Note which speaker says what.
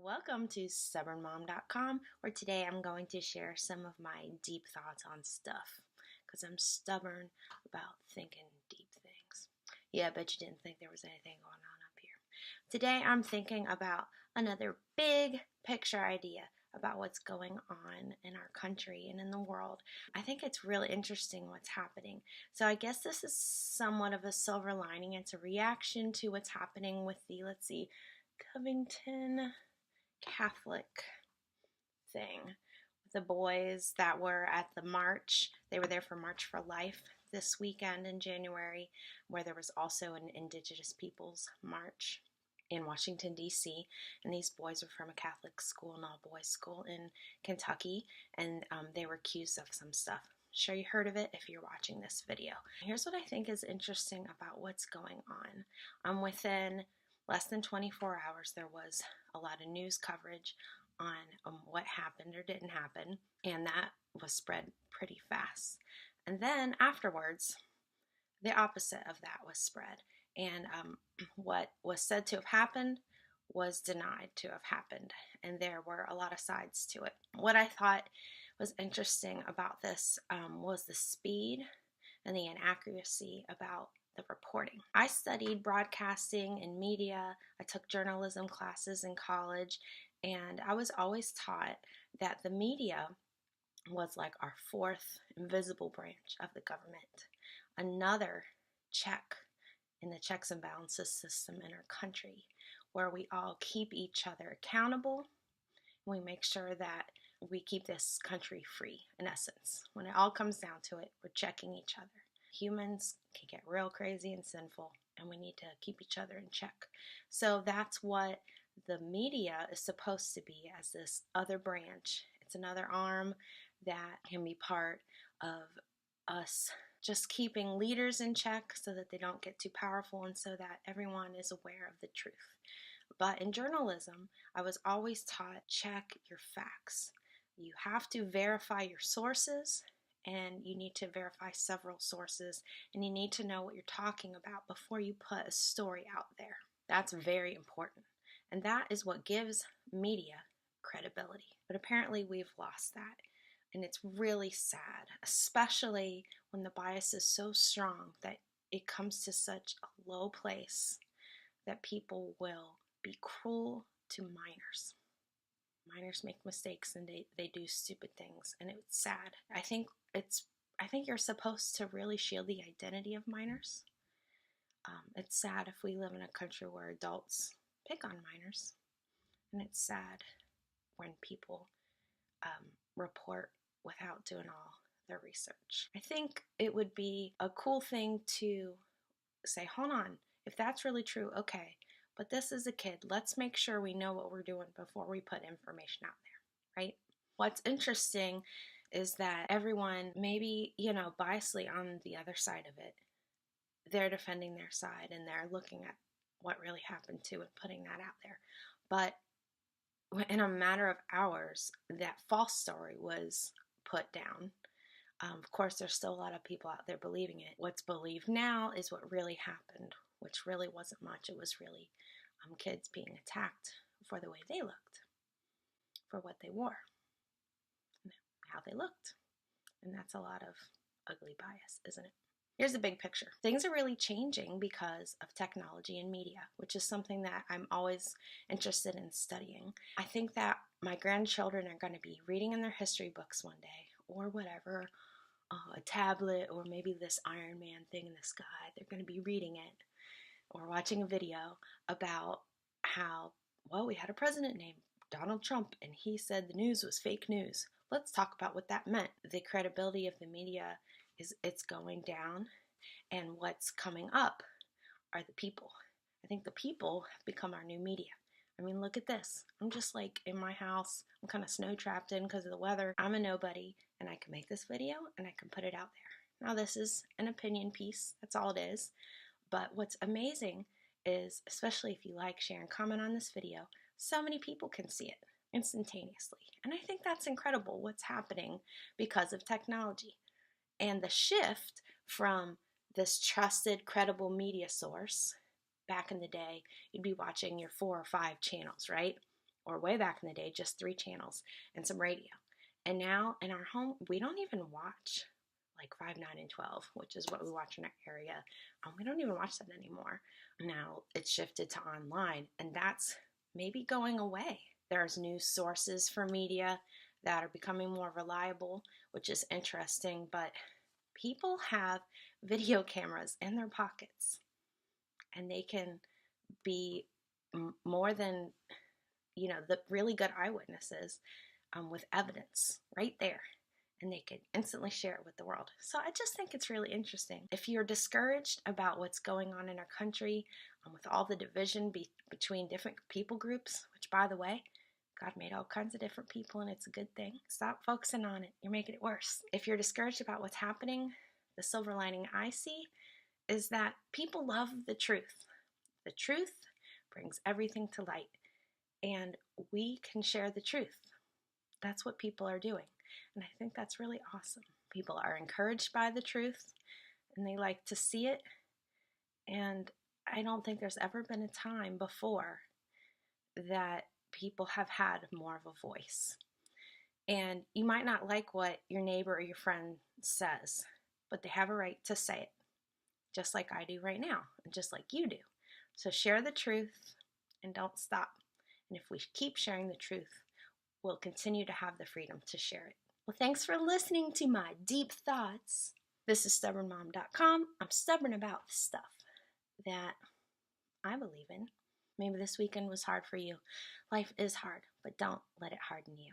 Speaker 1: Welcome to StubbornMom.com, where today I'm going to share some of my deep thoughts on stuff, because I'm stubborn about thinking deep things. Yeah, I bet you didn't think there was anything going on up here. Today I'm thinking about another big picture idea about what's going on in our country and in the world. I think it's really interesting what's happening. So I guess this is somewhat of a silver lining. It's a reaction to what's happening with the, Covington Catholic thing. The boys that were at the march, they were there for March for Life this weekend in January, where there was also an Indigenous Peoples March in Washington, D.C., and these boys were from a Catholic school, an all-boys school in Kentucky, and they were accused of some stuff. I'm sure you heard of it if you're watching this video. Here's what I think is interesting about what's going on. Within less than 24 hours, there was a lot of news coverage on what happened or didn't happen, and that was spread pretty fast. And then afterwards, the opposite of that was spread, and what was said to have happened was denied to have happened, and there were a lot of sides to it. What I thought was interesting about this was the speed and the inaccuracy about the reporting. I studied broadcasting and media. I took journalism classes in college, and I was always taught that the media was like our fourth invisible branch of the government, another check in the checks and balances system in our country, where we all keep each other accountable. We make sure that we keep this country free, in essence. When it all comes down to it, we're checking each other. Humans can get real crazy and sinful, and we need to keep each other in check. So that's what the media is supposed to be, as this other branch. It's another arm that can be part of us just keeping leaders in check so that they don't get too powerful and so that everyone is aware of the truth. But in journalism, I was always taught, check your facts. You have to verify your sources, and you need to verify several sources, and you need to know what you're talking about before you put a story out there. That's very important, and that is what gives media credibility. But apparently we've lost that, and it's really sad, especially when the bias is so strong that it comes to such a low place that people will be cruel to minors. Minors make mistakes and they do stupid things, and it's sad. I think you're supposed to really shield the identity of minors. It's sad if we live in a country where adults pick on minors, and it's sad when people report without doing all their research. I think it would be a cool thing to say, hold on, if that's really true, okay, but this is a kid. Let's make sure we know what we're doing before we put information out there, right? What's interesting is that everyone, maybe, biasly on the other side of it, they're defending their side and they're looking at what really happened to and putting that out there. But in a matter of hours, that false story was put down. Of course, there's still a lot of people out there believing it. What's believed now is what really happened, which really wasn't much. It was really kids being attacked for the way they looked, for what they wore, how they looked. And that's a lot of ugly bias, isn't it? Here's the big picture. Things are really changing because of technology and media, which is something that I'm always interested in studying. I think that my grandchildren are going to be reading in their history books one day, or whatever, a tablet, or maybe this Iron Man thing in the sky. They're going to be reading it or watching a video about how, we had a president named Donald Trump, and he said the news was fake news. Let's talk about what that meant. The credibility of the media it's going down, and what's coming up are the people. I think the people have become our new media. I mean, look at this. I'm just like in my house. I'm kind of snow trapped in because of the weather. I'm a nobody, and I can make this video and I can put it out there. Now, this is an opinion piece. That's all it is. But what's amazing is, especially if you like, share, and comment on this video, so many people can see it instantaneously. And I think that's incredible what's happening because of technology. And the shift from this trusted, credible media source, back in the day, you'd be watching your 4 or 5 channels, right? or way back in the day, just 3 channels and some radio. And now in our home, we don't even watch like 5, 9, and 12, which is what we watch in our area. We don't even watch that anymore. Now it's shifted to online, and that's maybe going away. There's new sources for media that are becoming more reliable, which is interesting, but people have video cameras in their pockets, and they can be more than, the really good eyewitnesses with evidence right there, and they could instantly share it with the world. So I just think it's really interesting. If you're discouraged about what's going on in our country, with all the division between different people groups, which, by the way, God made all kinds of different people, and it's a good thing. Stop focusing on it. You're making it worse. If you're discouraged about what's happening, the silver lining I see is that people love the truth. The truth brings everything to light, and we can share the truth. That's what people are doing, and I think that's really awesome. People are encouraged by the truth, and they like to see it, and I don't think there's ever been a time before that people have had more of a voice. And you might not like what your neighbor or your friend says, but they have a right to say it, just like I do right now, and just like you do. So share the truth and don't stop. And if we keep sharing the truth, we'll continue to have the freedom to share it. Well, thanks for listening to my deep thoughts. This is StubbornMom.com. I'm stubborn about the stuff that I believe in. Maybe this weekend was hard for you. Life is hard, but don't let it harden you.